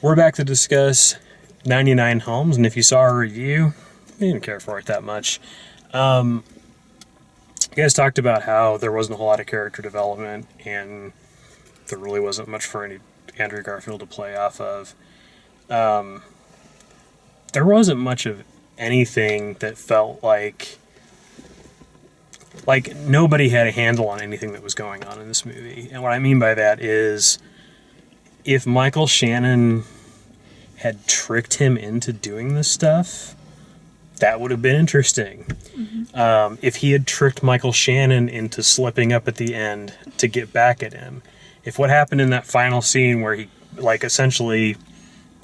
we're back to discuss 99 Homes, and if you saw our review, we didn't care for it that much. You guys talked about how there wasn't a whole lot of character development, and there really wasn't much for Andrew Garfield to play off of. There wasn't much of anything that felt like nobody had a handle on anything that was going on in this movie. And what I mean by that is, if Michael Shannon had tricked him into doing this stuff, that would have been interesting. Mm-hmm. If he had tricked Michael Shannon into slipping up at the end to get back at him, if what happened in that final scene where he essentially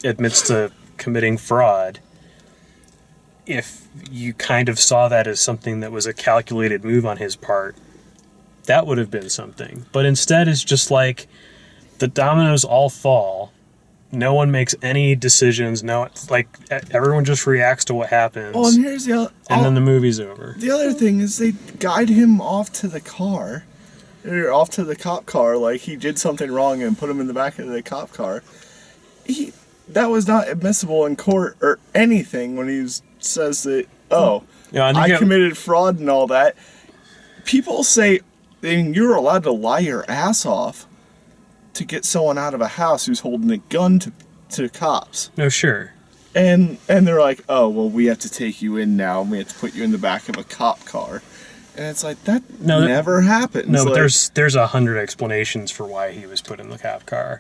admits to committing fraud, if you kind of saw that as something that was a calculated move on his part, that would have been something. But instead, it's just like the dominoes all fall. No one makes any decisions. Everyone just reacts to what happens. Oh, and here's the other, and then the movie's over. The other thing is they guide him off to the car, or off to the cop car, like he did something wrong and put him in the back of the cop car. That was not admissible in court or anything when he says that, I committed fraud and all that. People say, you're allowed to lie your ass off to get someone out of a house who's holding a gun to cops. No, sure. And they're like, oh, well, we have to take you in now, and we have to put you in the back of a cop car. And it's like, that never happens. No, but there's 100 explanations for why he was put in the cop car.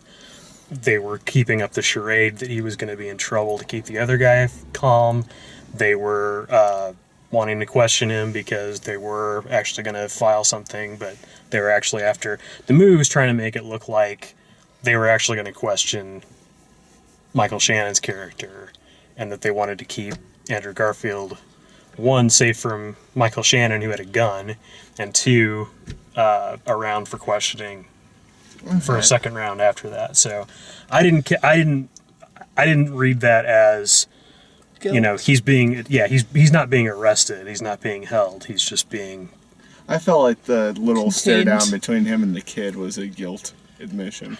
They were keeping up the charade that he was going to be in trouble to keep the other guy calm. They were wanting to question him because they were actually going to file something, but they were actually after... The movie was trying to make it look like they were actually going to question Michael Shannon's character, and that they wanted to keep Andrew Garfield, one, safe from Michael Shannon, who had a gun, and two, around for questioning for a second round after that. So I didn't read that as guilt. He's not being arrested, he's not being held, he's just being... I felt like the little stare down between him and the kid was a guilt admission.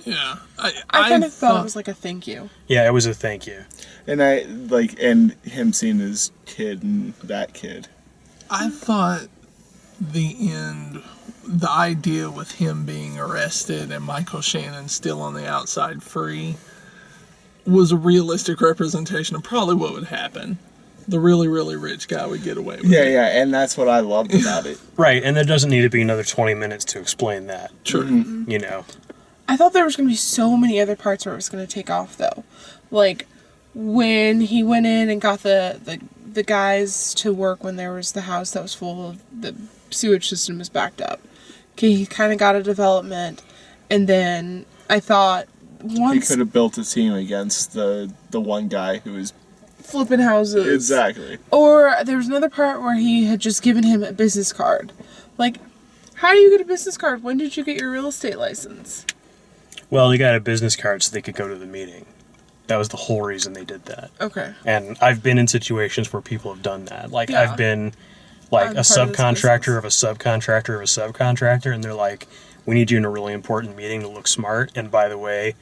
Yeah. I kind of thought it was like a thank you. Yeah, it was a thank you. And and him seeing his kid and that kid. I thought the idea with him being arrested and Michael Shannon still on the outside free was a realistic representation of probably what would happen. The really, really rich guy would get away with it. Yeah, and that's what I loved about it. Right, and there doesn't need to be another 20 minutes to explain that. True. Mm-hmm. I thought there was going to be so many other parts where it was going to take off, though. Like, when he went in and got the guys to work when there was the house that was full of... The sewage system was backed up. Okay, he kind of got a development, and then I thought once... He could have built a team against the one guy who was... flipping houses. Exactly. Or there was another part where he had just given him a business card. Like, how do you get a business card? When did you get your real estate license? Well, they got a business card so they could go to the meeting. That was the whole reason they did that. Okay. And I've been in situations where people have done that. Like, I've been a subcontractor of a subcontractor of a subcontractor, and they're like, we need you in a really important meeting to look smart, and by the way,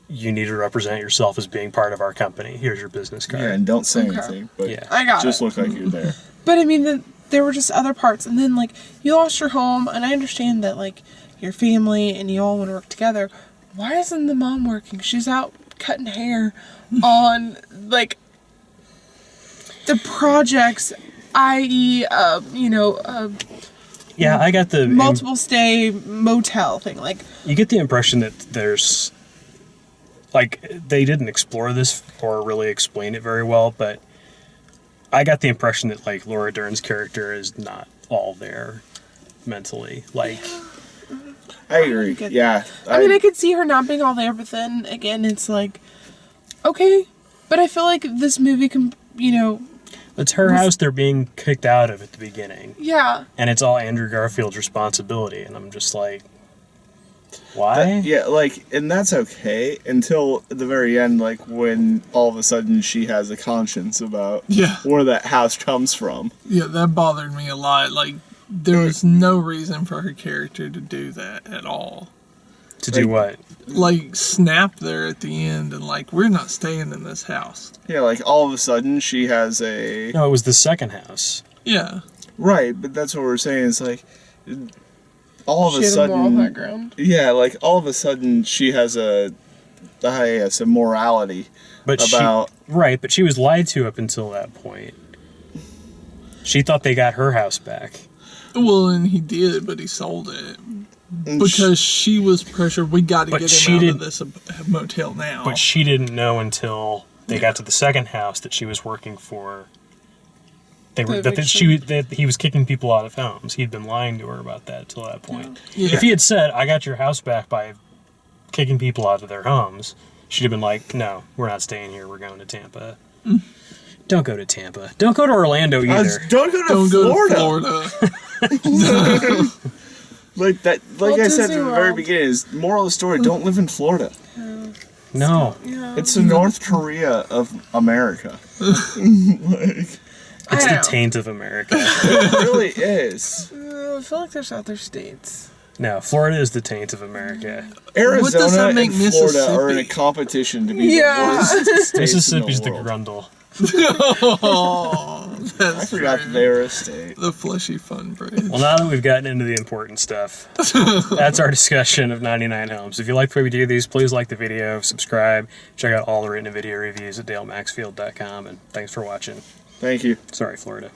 you need to represent yourself as being part of our company. Here's your business card. Yeah, and don't say anything, but I got just look like you're there. But I mean, there were just other parts, and then you lost your home, and I understand that your family and you all want to work together. Why isn't the mom working? She's out cutting hair on the projects, i.e., yeah, I got the multiple stay motel thing. You get the impression that there's they didn't explore this or really explain it very well, but I got the impression that Laura Dern's character is not all there mentally. I agree. Yeah. I could see her not being all there, but then again, it's okay. But I feel like this movie can, it's her house they're being kicked out of at the beginning. Yeah. And it's all Andrew Garfield's responsibility, and I'm just why? And that's okay until the very end, when all of a sudden she has a conscience about where that house comes from. Yeah, that bothered me a lot. There was no reason for her character to do that at all. To do what? Like, snap there at the end and, like, we're not staying in this house. Yeah, like all of a sudden she has a No, it was the second house. Yeah. right, but that's what we're saying. It's like all of She a had a moral high sudden, ground. yeah, like all of a sudden she has some morality But about. right, but she was lied to up until that point. She thought they got her house back. Well, and he did, but he sold it. and Because she was pressured, we got to But get she him out didn't- of this motel now. But she didn't know until they got to the second house that she was working for. They were The that he was kicking people out of homes. He'd been lying to her about that till that point. Yeah. If he had said, "I got your house back by kicking people out of their homes," she'd have been like, "No, we're not staying here. We're going to Tampa." Don't go to Tampa. Don't go to Orlando either. Don't go to Don't Florida. go to Florida. Like that. Like Walt I said Disney at the very World. beginning, is moral of the story: don't live in Florida. No, Yeah. It's the North Korea of America. Like, it's I the know. taint of America. it really is. I feel like there's other states. No, Florida is the taint of America. Arizona does that and make Florida are in a Mississippi? competition to be Yeah. the worst states Mississippi's in the the world. grundle. Oh, I that's forgot true. that they were a state. The fleshy fun bridge. Well, now that we've gotten into the important stuff, that's our discussion of 99 Homes. If you like the way we do these, please like the video, subscribe, check out all the written video reviews at dalemaxfield.com, and thanks for watching. Thank you. Sorry, Florida.